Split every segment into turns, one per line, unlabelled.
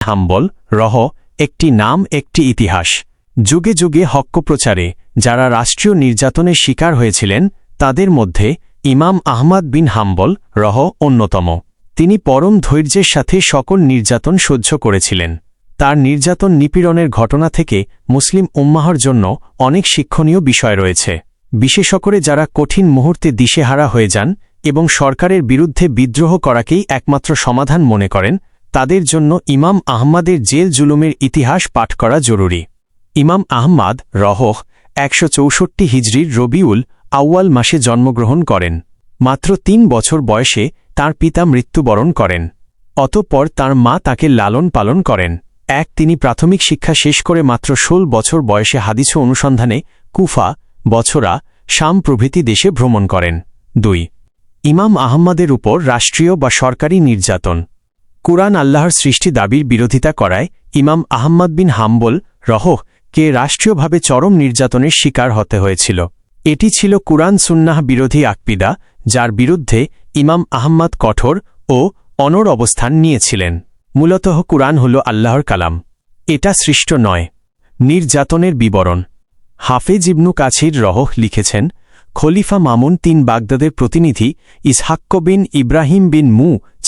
হাম্বল রহ একটি নাম একটি ইতিহাস। যুগে যুগে হক্ক প্রচারে যারা রাষ্ট্রীয় নির্যাতনের শিকার হয়েছিলেন তাদের মধ্যে ইমাম আহমদ বিন হাম্বল রহ অন্যতম। তিনি পরম ধৈর্যের সাথে সকল নির্যাতন সহ্য করেছিলেন। তার নির্যাতন নিপীড়নের ঘটনা থেকে মুসলিম উম্মাহর জন্য অনেক শিক্ষণীয় বিষয় রয়েছে। বিশেষ করে যারা কঠিন মুহূর্তে দিশেহারা হয়ে যান এবং সরকারের বিরুদ্ধে বিদ্রোহ করাকেই একমাত্র সমাধান মনে করেন, তাদের জন্য ইমাম আহমদের জেল জুলুমের ইতিহাস পাঠ করা জরুরি। ইমাম আহমদ রহ ১৬৪ হিজরির রবিউল আউয়াল মাসে জন্মগ্রহণ করেন। মাত্র ৩ বছর বয়সে তাঁর পিতা মৃত্যুবরণ করেন। অতঃপর তাঁর মা তাকে লালন পালন করেন। তিনি প্রাথমিক শিক্ষা শেষ করে মাত্র ১৬ বছর বয়সে হাদিস অনুসন্ধানে কুফা, বছরা, শাম প্রভৃতি দেশে ভ্রমণ করেন। ২ ইমাম আহমদের উপর রাষ্ট্রীয় বা সরকারি নির্যাতন। কুরআন আল্লাহর সৃষ্টি দাবির বিরোধিতা করায় ইমাম আহমদ বিন হাম্বল রহ কে রাষ্ট্রীয়ভাবে চরম নির্যাতনের শিকার হতে হয়েছিল। এটি ছিল কুরআন সুন্নাহ বিরোধী আকীদা, যার বিরুদ্ধে ইমাম আহমদ কঠোর ও অনড় অবস্থান নিয়েছিলেন। মূলত কুরআন হল আল্লাহর কালাম, এটা সৃষ্ট নয়। নির্যাতনের বিবরণ। হাফেজ ইবনু কাছির রহ লিখেছেন, খলিফা মামুন ৩ বাগদাদের প্রতিনিধি ইসহাক্ক বিন ইব্রাহিম বিন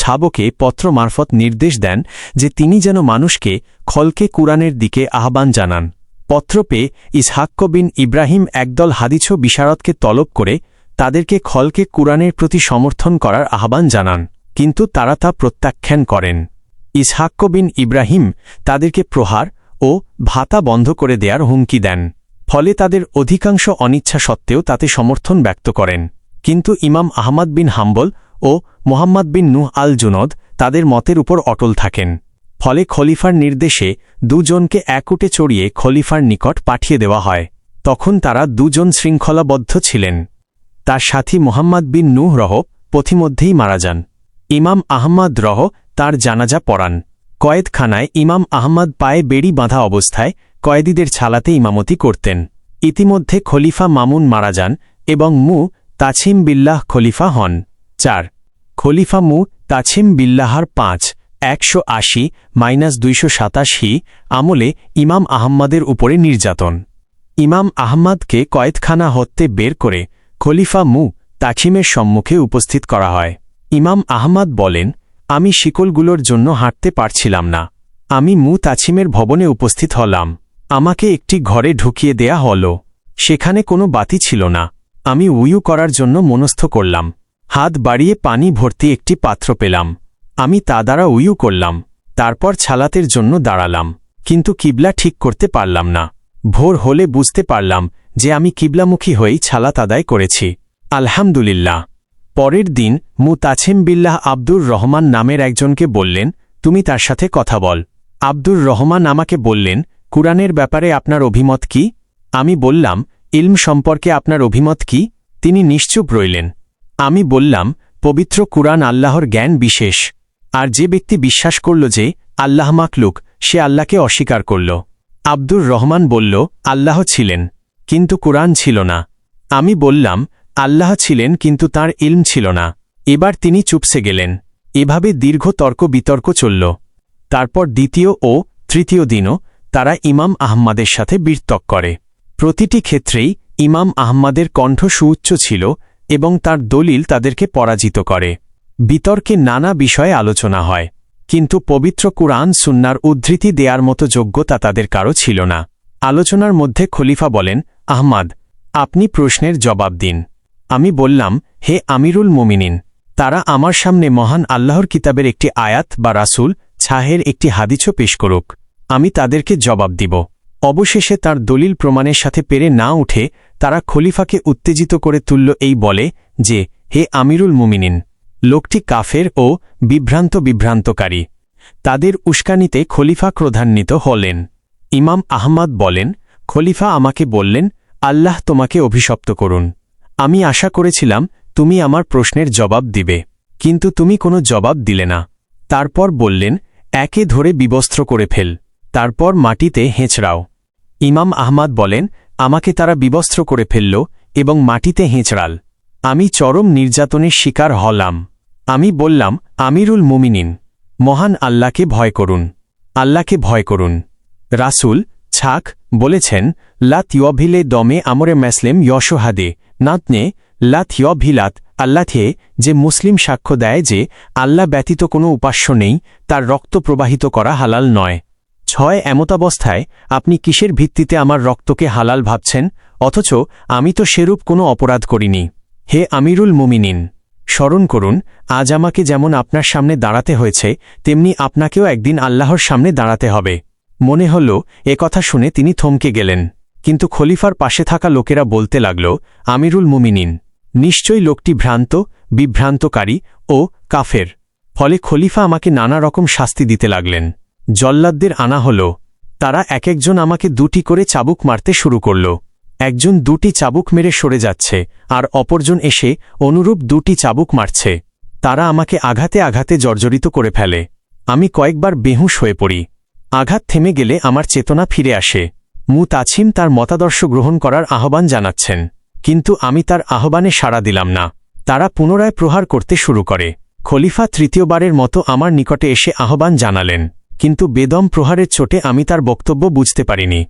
ছাবকে পত্র মারফত নির্দেশ দেন যে তিনি যেন মানুষকে খলকে কুরআনের দিকে আহ্বান জানান। পত্র পেয়ে ইসহাক্ক বিন ইব্রাহিম একদল হাদিস বিশারদকে তলব করে তাদেরকে খলকে কুরআনের প্রতি সমর্থন করার আহ্বান জানান, কিন্তু তারা তা প্রত্যাখ্যান করেন। ইসহাক্ক বিন ইব্রাহিম তাদেরকে প্রহার ও ভাতা বন্ধ করে দেয়ার হুমকি দেন। ফলে তাদের অধিকাংশ অনিচ্ছা সত্ত্বেও তাতে সমর্থন ব্যক্ত করেন। কিন্তু ইমাম আহমদ বিন হাম্বল ও মোহাম্মদ বিন নুহ আল জুনদ তাদের মতের উপর অটল থাকেন। ফলে খলিফার নির্দেশে ২ জনকে এক উটে চড়িয়ে খলিফার নিকট পাঠিয়ে দেওয়া হয়। তখন তারা ২ জন শৃঙ্খলাবদ্ধ ছিলেন। তার সাথী মোহাম্মদ বিন নুহ রহ পথিমধ্যেই মারা যান। ইমাম আহমদ রহ তার জানাজা পড়ান। কয়েদখানায় ইমাম আহমদ পায়ে বেড়ি বাঁধা অবস্থায় কয়েদিদের ছালাতে ইমামতি করতেন। ইতিমধ্যে খলিফা মামুন মারা যান এবং তাছিম বিল্লাহ খলিফা হন। ৪ খলিফা তাছিম বিল্লাহর ১৮০-২87 আমলে ইমাম আহমদের উপরে নির্যাতন। ইমাম আহমদকে কয়েদখানা হতে বের করে খলিফা তাছিমের সম্মুখে উপস্থিত করা হয়। ইমাম আহমদ বলেন, আমি শিকলগুলোর জন্য হাঁটতে পারছিলাম না। আমি তাছিমের ভবনে উপস্থিত হলাম। আমাকে একটি ঘরে ঢুকিয়ে দেয়া হল। সেখানে কোনো বাতি ছিল না। আমি উয়ু করার জন্য মনস্থ করলাম। হাত বাড়িয়ে পানি ভর্তি একটি পাত্র পেলাম। আমি তা দ্বারা উয়ু করলাম। তারপর ছালাতের জন্য দাঁড়ালাম, কিন্তু কিবলা ঠিক করতে পারলাম না। ভোর হলে বুঝতে পারলাম যে আমি কিবলামুখী হয়েই ছালাত আদায় করেছি। আলহামদুলিল্লাহ। পরের দিন তাছিম বিল্লাহ আব্দুর রহমান নামের একজনকে বললেন, তুমি তার সাথে কথা বল। আব্দুর রহমান আমাকে বললেন, কুরআনের ব্যাপারে আপনার অভিমত কি? আমি বললাম, ইলম সম্পর্কে আপনার অভিমত কি? তিনি নিশ্চুপ রইলেন। আমি বললাম, পবিত্র কুরআন আল্লাহর জ্ঞান বিশেষ, আর যে ব্যক্তি বিশ্বাস করল যে আল্লাহ মাখলুক সে আল্লাহকে অস্বীকার করল। আব্দুর রহমান বলল, আল্লাহ ছিলেন কিন্তু কুরআন ছিল না। আমি বললাম, আল্লাহ ছিলেন কিন্তু তাঁর ইলম ছিল না। এবার তিনি চুপসে গেলেন। এভাবে দীর্ঘ তর্ক বিতর্ক চলল। তারপর দ্বিতীয় ও তৃতীয় দিনও তারা ইমাম আহমদের সাথে বিতর্ক করে। প্রতিটি ক্ষেত্রেই ইমাম আহমদের কণ্ঠ সুউচ্চ ছিল এবং তার দলিল তাদেরকে পরাজিত করে। বিতর্কে নানা বিষয়ে আলোচনা হয়, কিন্তু পবিত্র কুরআন সুন্নাহর উদ্ধৃতি দেয়ার মতো যোগ্যতা তাদের কারো ছিল না। আলোচনার মধ্যে খলিফা বলেন, আহমদ, আপনি প্রশ্নের জবাব দিন। আমি বললাম, হে আমিরুল মুমিনিন, তারা আমার সামনে মহান আল্লাহর কিতাবের একটি আয়াত বা রাসূল ছাহের একটি হাদিস পেশ করুক, আমি তাদেরকে জবাব দিব। অবশেষে তার দলিল প্রমাণের সাথে পেরে না উঠে তারা খলিফাকে উত্তেজিত করে তুলল এই বলে যে, হে আমিরুল মুমিনিন, লোকটি কাফের ও বিভ্রান্তকারী। তাদের উস্কানিতে খলিফা ক্রোধান্বিত হলেন। ইমাম আহমদ বলেন, খলিফা আমাকে বললেন, আল্লাহ তোমাকে অভিশপ্ত করুন। আমি আশা করেছিলাম তুমি আমার প্রশ্নের জবাব দিবে, কিন্তু তুমি কোনো জবাব দিলে না। তারপর বললেন, একে ধরে বিবস্ত্র করে ফেল, তারপর মাটিতে হেঁচড়াও। ইমাম আহমদ বলেন, আমাকে তারা বিবস্ত্র করে ফেলল এবং মাটিতে হেঁচড়াল। আমি চরম নির্যাতনের শিকার হলাম। আমি বললাম, আমিরুল মুমিনিন, মহান আল্লাহকে ভয় করুন। আল্লাহকে ভয় করুন। রাসূল ছাক বলেছেন, লাত ইয়ভিলে দমে আমরে ম্যাসলেম ইয়শোহাদে নাতনে লাত ইয়ভিলাত আল্লাথে, যে মুসলিম সাক্ষ্য দেয় যে আল্লাহ ব্যতীত কোনো উপাস্য নেই, তার রক্ত প্রবাহিত করা হালাল নয়। 6 এমতাবস্থায় আপনি কিসের ভিত্তিতে আমার রক্তকে হালাল ভাবছেন, অথচ আমি তো সেরূপ কোনো অপরাধ করিনি। হে আমিরুল মুমিনিন, স্মরণ করুন, আজ আমাকে যেমন আপনার সামনে দাঁড়াতে হয়েছে, তেমনি আপনাকেও একদিন আল্লাহর সামনে দাঁড়াতে হবে। মনে হল কথা শুনে তিনি থমকে গেলেন, কিন্তু খলিফার পাশে থাকা লোকেরা বলতে লাগল, আমিরুল মুমিনিন, নিশ্চয়ই লোকটি ভ্রান্ত, বিভ্রান্তকারী ও কাফের। ফলে খলিফা আমাকে নানা রকম শাস্তি দিতে লাগলেন। জল্লাদদের আনা হল। তারা এক একজন আমাকে 2টি করে চাবুক মারতে শুরু করল। একজন 2টি চাবুক মেরে সরে যাচ্ছে, আর অপরজন এসে অনুরূপ 2টি চাবুক মারছে। তারা আমাকে আঘাতে আঘাতে জর্জরিত করে ফেলে। আমি কয়েকবার বেহুঁশ হয়ে পড়ি। আঘাত থেমে গেলে আমার চেতনা ফিরে আসে। তাছিম তার মতাদর্শ গ্রহণ করার আহ্বান জানাচ্ছেন, কিন্তু আমি তার আহ্বানে সাড়া দিলাম না। তারা পুনরায় প্রহার করতে শুরু করে। খলিফা 3য়বারের মতো আমার নিকটে এসে আহ্বান জানালেন, কিন্তু বেদম প্রহারের চোটে আমি তার বক্তব্য বুঝতে পারিনি।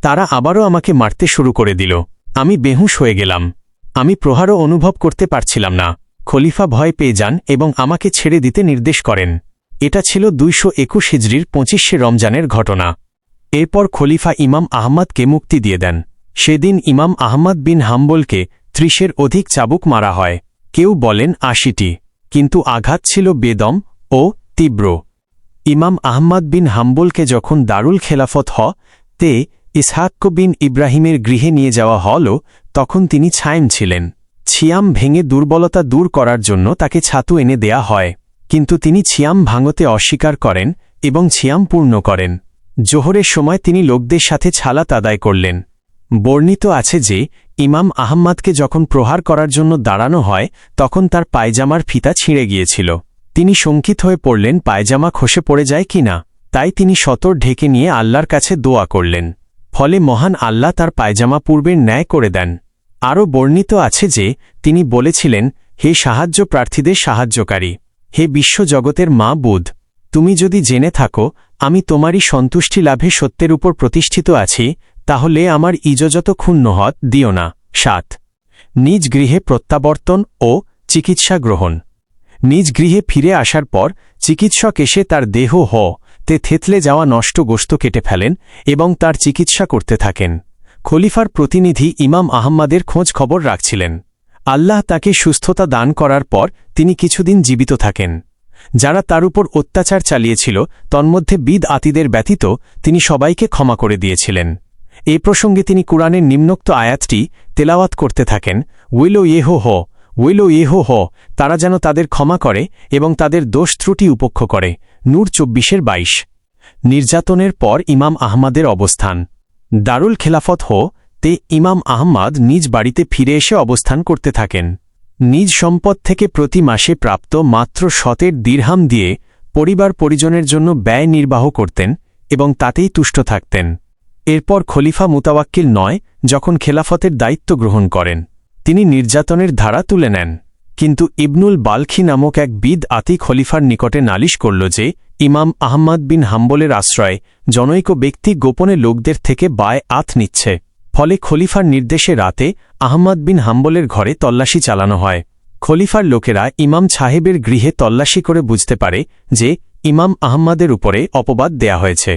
তারা আবারও আমাকে মারতে শুরু করে দিল। আমি বেহুঁশ হয়ে গেলাম। আমি প্রহারও অনুভব করতে পারছিলাম না। খলিফা ভয় পেয়ে যান এবং আমাকে ছেড়ে দিতে নির্দেশ করেন। এটা ছিল 221 হিজরির 25শে রমজানের ঘটনা। এরপর খলিফা ইমাম আহমদকে মুক্তি দিয়ে দেন। সেদিন ইমাম আহমদ বিন হাম্বলকে 30-এর অধিক চাবুক মারা হয়। কেউ বলেন 80টি, কিন্তু আঘাত ছিল বেদম ও তীব্র। ইমাম আহমদ বিন হাম্বলকে যখন দারুল খেলাফত তে ইসহাক বিন ইব্রাহিমের গৃহে নিয়ে যাওয়া হল, তখন তিনি ছায়েম ছিলেন। ছিয়াম ভেঙে দুর্বলতা দূর করার জন্য তাকে ছাতু এনে দেয়া হয়, কিন্তু তিনি ছিয়াম ভাঙতে অস্বীকার করেন এবং ছিয়াম পূর্ণ করেন। জোহরের সময় তিনি লোকদের সাথে ছালাত আদায় করলেন। বর্ণিত আছে যে ইমাম আহম্মদকে যখন প্রহার করার জন্য দাঁড়ানো হয়, তখন তার পায়জামার ফিতা ছিঁড়ে গিয়েছিল। তিনি শঙ্কিত হয়ে পড়লেন পায়জামা খসে পড়ে যায় কিনা। তাই তিনি সতর ঢেকে নিয়ে আল্লাহর কাছে দোয়া করলেন। ফলে মহান আল্লাহ তার পায়জামা পূর্বের ন্যায় করে দেন। আরও বর্ণিত আছে যে তিনি বলেছিলেন, হে সাহায্য প্রার্থীদের সাহায্যকারী, হে বিশ্বজগতের মা বুধ, তুমি যদি জেনে থাকো আমি তোমারই সন্তুষ্টি লাভে সত্যের উপর প্রতিষ্ঠিত আছি, তাহলে আমার ইজজত ক্ষুণ্ণ হতে দিও না। 7 নিজ গৃহে প্রত্যাবর্তন ও চিকিৎসা গ্রহণ। নিজ গৃহে ফিরে আসার পর চিকিৎসক এসে তার দেহ তে থেতলে যাওয়া নষ্ট গোশত কেটে ফেলেন এবং তার চিকিৎসা করতে থাকেন। খলিফার প্রতিনিধি ইমাম আহম্মদের খোঁজ খবর রাখছিলেন। আল্লাহ তাকে সুস্থতা দান করার পর তিনি কিছুদিন জীবিত থাকেন। যারা তার উপর অত্যাচার চালিয়েছিল, তন্মধ্যে বিদআতীদের ব্যতীত, তিনি সবাইকে ক্ষমা করে দিয়েছিলেন। এ প্রসঙ্গে তিনি কুরআনের নিম্নোক্ত আয়াতটি তেলাওয়াত করতে থাকেন, ওইলো ইহো, তারা যেন তাদের ক্ষমা করে এবং তাদের দোষ ত্রুটি উপেক্ষ করে। নূর 24-22। নির্যাতনের পর ইমাম আহমদের অবস্থান। দারুল খেলাফত তে ইমাম আহমদ নিজ বাড়িতে ফিরে এসে অবস্থান করতে থাকেন। নিজ সম্পদ থেকে প্রতি মাসে প্রাপ্ত মাত্র 7 দিরহাম দিয়ে পরিবার পরিজনের জন্য ব্যয় নির্বাহ করতেন এবং তাতেই তুষ্ট থাকতেন। এরপর খলিফা মুতাওয়াক্কিল যখন খেলাফতের দায়িত্ব গ্রহণ করেন, তিনি নির্যাতনের ধারা তুলে নেন। কিন্তু ইবনুল বালখি নামক এক বিদআতী খলিফার নিকটে নালিশ করল যে ইমাম আহমদ বিন হাম্বলের আশ্রয়ে জনৈক ব্যক্তি গোপনে লোকদের থেকে বায়আত নিচ্ছে। ফলে খলিফার নির্দেশে রাতে আহমদ বিন হাম্বলের ঘরে তল্লাশি চালানো হয়। খলিফার লোকেরা ইমাম সাহেবের গৃহে তল্লাশি করে বুঝতে পারে যে ইমাম আহমদের উপরে অপবাদ দেয়া হয়েছে।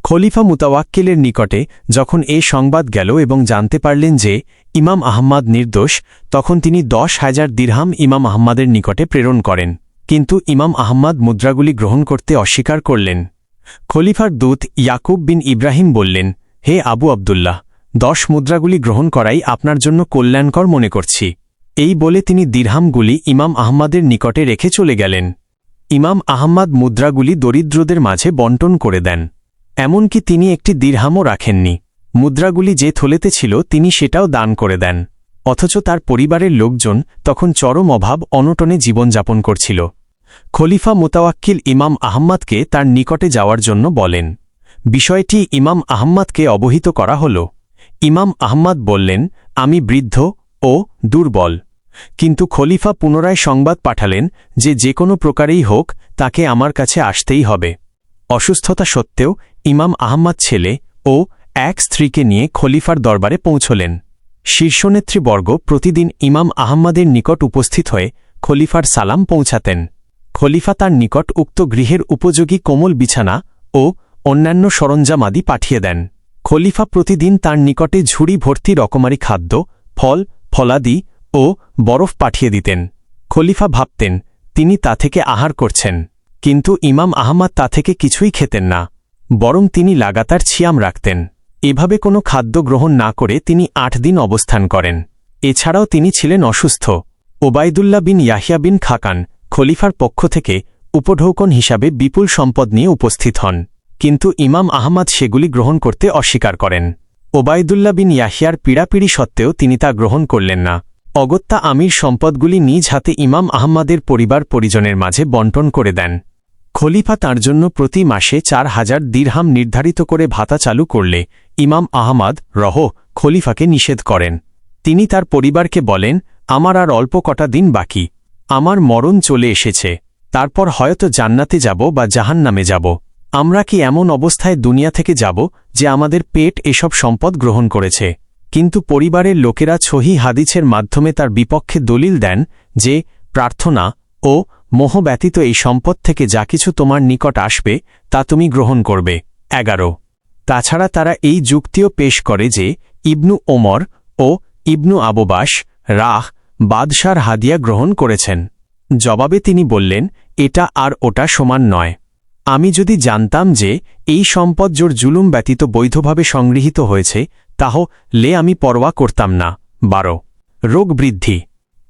খলিফা মুতাওয়াক্কিলের নিকটে যখন এ সংবাদ গেল এবং জানতে পারলেন যে ইমাম আহমদ নির্দোষ, তখন তিনি 10,000 দিরহাম ইমাম আহমদের নিকটে প্রেরণ করেন। কিন্তু ইমাম আহমদ মুদ্রাগুলি গ্রহণ করতে অস্বীকার করলেন। খলিফার দূত ইয়াকুব বিন ইব্রাহিম বললেন, হে আবু আবদুল্লাহ, 10 মুদ্রাগুলি গ্রহণ করাই আপনার জন্য কল্যাণকর মনে করছি। এই বলে তিনি দিরহামগুলি ইমাম আহমদের নিকটে রেখে চলে গেলেন। ইমাম আহমদ মুদ্রাগুলি দরিদ্রদের মাঝে বন্টন করে দেন। এমনকি তিনি একটি দিরহামও রাখেননি। মুদ্রাগুলি যে থলেতে ছিল তিনি সেটাও দান করে দেন। অথচ তার পরিবারের লোকজন তখন চরম অভাব অনটনে জীবনযাপন করছিল। খলিফা মুতাওয়াক্কিল ইমাম আহমদকে তার নিকটে যাওয়ার জন্য বলেন। বিষয়টি ইমাম আহমদকে অবহিত করা হল। ইমাম আহমদ বললেন, আমি বৃদ্ধ ও দুর্বল। কিন্তু খলিফা পুনরায় সংবাদ পাঠালেন যে কোনো প্রকারেই হোক তাকে আমার কাছে আসতেই হবে। অসুস্থতা সত্ত্বেও ইমাম আহমদ ছেলে ও এক স্ত্রীকে নিয়ে খলিফার দরবারে পৌঁছলেন। শীর্ষনেতৃবর্গ প্রতিদিন ইমাম আহমদের নিকট উপস্থিত হয়ে খলিফার সালাম পৌঁছাতেন। খলিফা তার নিকট উক্ত গৃহের উপযোগী কোমল বিছানা ও অন্যান্য সরঞ্জামাদি পাঠিয়ে দেন। খলিফা প্রতিদিন তার নিকটে ঝুড়ি ভর্তি রকমারি খাদ্য, ফল, ফলাদি ও বরফ পাঠিয়ে দিতেন। খলিফা ভাবতেন তিনি তা থেকে আহার করছেন, কিন্তু ইমাম আহমদ তা থেকে কিছুই খেতেন না, বরং তিনি লাগাতার ছিয়াম রাখতেন। এভাবে কোনো খাদ্য গ্রহণ না করে তিনি ৮ দিন অবস্থান করেন। এছাড়াও তিনি ছিলেন অসুস্থ। ওবায়দুল্লাহ বিন ইয়াহিয়া বিন খাকান খলিফার পক্ষ থেকে উপঢৌকন হিসাবে বিপুল সম্পদ নিয়ে উপস্থিত হন, কিন্তু ইমাম আহমদ সেগুলি গ্রহণ করতে অস্বীকার করেন। ওবায়দুল্লাহ বিন ইয়াহিয়ার পীড়াপিড়ি সত্ত্বেও তিনি তা গ্রহণ করলেন না। অগত্যা আমির সম্পদগুলি নিজ হাতে ইমাম আহমদের পরিবার পরিজনের মাঝে বণ্টন করে দেন। খলিফা তাঁর জন্য প্রতি মাসে ৪,০০০ দিরহাম নির্ধারিত করে ভাতা চালু করলে ইমাম আহমদ খলিফাকে নিষেধ করেন। তিনি তার পরিবারকে বলেন, আমার আর অল্প কটা দিন বাকি, আমার মরণ চলে এসেছে, তারপর হয়তো জান্নাতে যাব বা জাহান্নামে যাব। আমরা কি এমন অবস্থায় দুনিয়া থেকে যাব যে আমাদের পেট এসব সম্পদ গ্রহণ করেছে? কিন্তু পরিবারের লোকেরা সহিহ হাদিসের মাধ্যমে তার বিপক্ষে দলিল দেন যে প্রার্থনা ও মোহ ব্যতীত এই সম্পদ থেকে যা কিছু তোমার নিকট আসবে তা তুমি গ্রহণ করবে। ১১ তাছাড়া তারা এই যুক্তিও পেশ করে যে ইবনু ওমর ও ইবনু আববাস বাদশার হাদিয়া গ্রহণ করেছেন। জবাবে তিনি বললেন, এটা আর ওটা সমান নয়। আমি যদি জানতাম যে এই সম্পদ জোর জুলুম ব্যতীত বৈধভাবে সংগৃহীত হয়েছে তাহলে আমি পরোয়া করতাম না। ১২ রোগ বৃদ্ধি।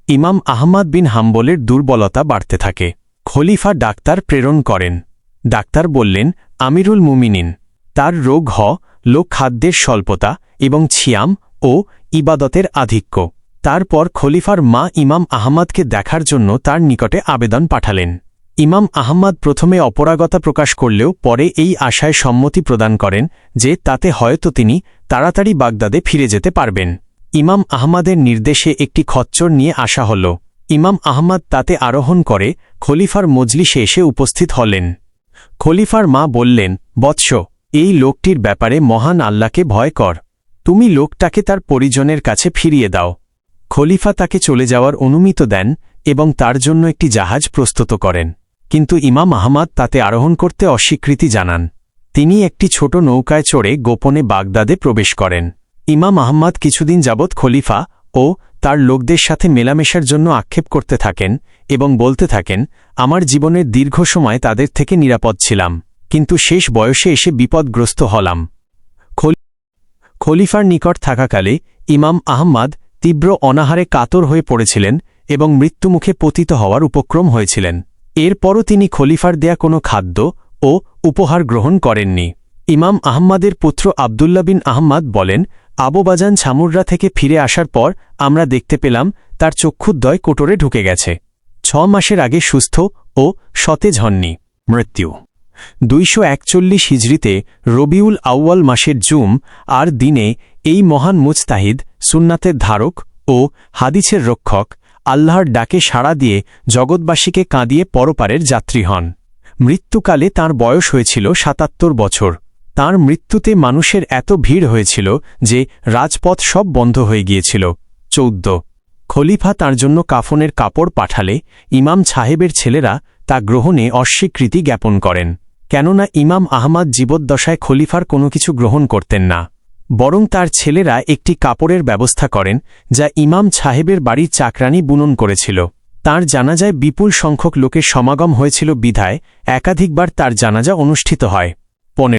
ইমাম আহমদ বিন হাম্বলের দুর্বলতা বাড়তে থাকে। খলিফা ডাক্তার প্রেরণ করেন। ডাক্তার বললেন, আমিরুল মুমিনিন, তার রোগ খাদ্যের স্বল্পতা এবং ছিয়াম ও ইবাদতের আধিক্য। তারপর খলিফার মা ইমাম আহমদকে দেখার জন্য তার নিকটে আবেদন পাঠালেন। ইমাম আহমদ প্রথমে অপরাগতা প্রকাশ করলেও পরে এই আশায় সম্মতি প্রদান করেন যে তাতে হয়তো তিনি তাড়াতাড়ি বাগদাদে ফিরে যেতে পারবেন। ইমাম আহমদের নির্দেশে একটি খচ্চর নিয়ে আসা হল। ইমাম আহমদ তাতে আরোহণ করে খলিফার মজলিসে এসে উপস্থিত হলেন। খলিফার মা বললেন, বৎস, এই লোকটির ব্যাপারে মহান আল্লাহকে ভয় কর, তুমি লোকটাকে তার পরিজনের কাছে ফিরিয়ে দাও। খলিফা তাকে চলে যাওয়ার অনুমতি দেন এবং তার জন্য একটি জাহাজ প্রস্তুত করেন, কিন্তু ইমাম আহমদ তাতে আরোহণ করতে অস্বীকৃতি জানান। তিনি একটি ছোট নৌকায় চড়ে গোপনে বাগদাদে প্রবেশ করেন। ইমাম আহমদ কিছুদিন যাবৎ খলিফা ও তার লোকদের সাথে মেলামেশার জন্য আক্ষেপ করতে থাকেন এবং বলতে থাকেন, আমার জীবনের দীর্ঘ সময় তাদের থেকে নিরাপদ ছিলাম, কিন্তু শেষ বয়সে এসে বিপদগ্রস্ত হলাম। খলিফার নিকট থাকাকালে ইমাম আহমদ তীব্র অনাহারে কাতর হয়ে পড়েছিলেন এবং মৃত্যুমুখে পতিত হওয়ার উপক্রম হয়েছিলেন। এরপরও তিনি খলিফার দেয়া কোনো খাদ্য ও উপহার গ্রহণ করেননি। ইমাম আহমদের পুত্র আবদুল্লাহ বিন আহমদ বলেন, আবুবাজান ছামুররা থেকে ফিরে আসার পর আমরা দেখতে পেলাম তার চক্ষুদ্বয় কোটরে ঢুকে গেছে। ৬ মাসের আগে সুস্থ ও সতেজ হননি। মৃত্যু ২৪১ হিজরিতে রবিউল আউয়াল মাসের জুম আর দিনে এই মহান মুজতাহিদ, সুন্নাতের ধারক ও হাদিসের রক্ষক আল্লাহর ডাকে সাড়া দিয়ে জগৎবাসীকে কাঁদিয়ে পরপারের যাত্রী হন। মৃত্যুকালে তাঁর বয়স হয়েছিল ৭৭ বছর। তাঁর মৃত্যুতে মানুষের এত ভিড় হয়েছিল যে রাজপথ সব বন্ধ হয়ে গিয়েছিল। ১৪ খলিফা তাঁর জন্য কাফনের কাপড় পাঠালে ইমাম সাহেবের ছেলেরা তা গ্রহণে অস্বীকৃতি জ্ঞাপন করেন, কেননা ইমাম আহমদ জীবদ্দশায় খলিফার কোনো কিছু গ্রহণ করতেন না, বরং তার ছেলেরা একটি কাপড়ের ব্যবস্থা করেন যা ইমাম সাহেবের বাড়ির চাকরানী বুনন করেছিল। তাঁর জানাজায় বিপুল সংখ্যক লোকের সমাগম হয়েছিল বিধায় একাধিকবার তার জানাজা অনুষ্ঠিত হয়।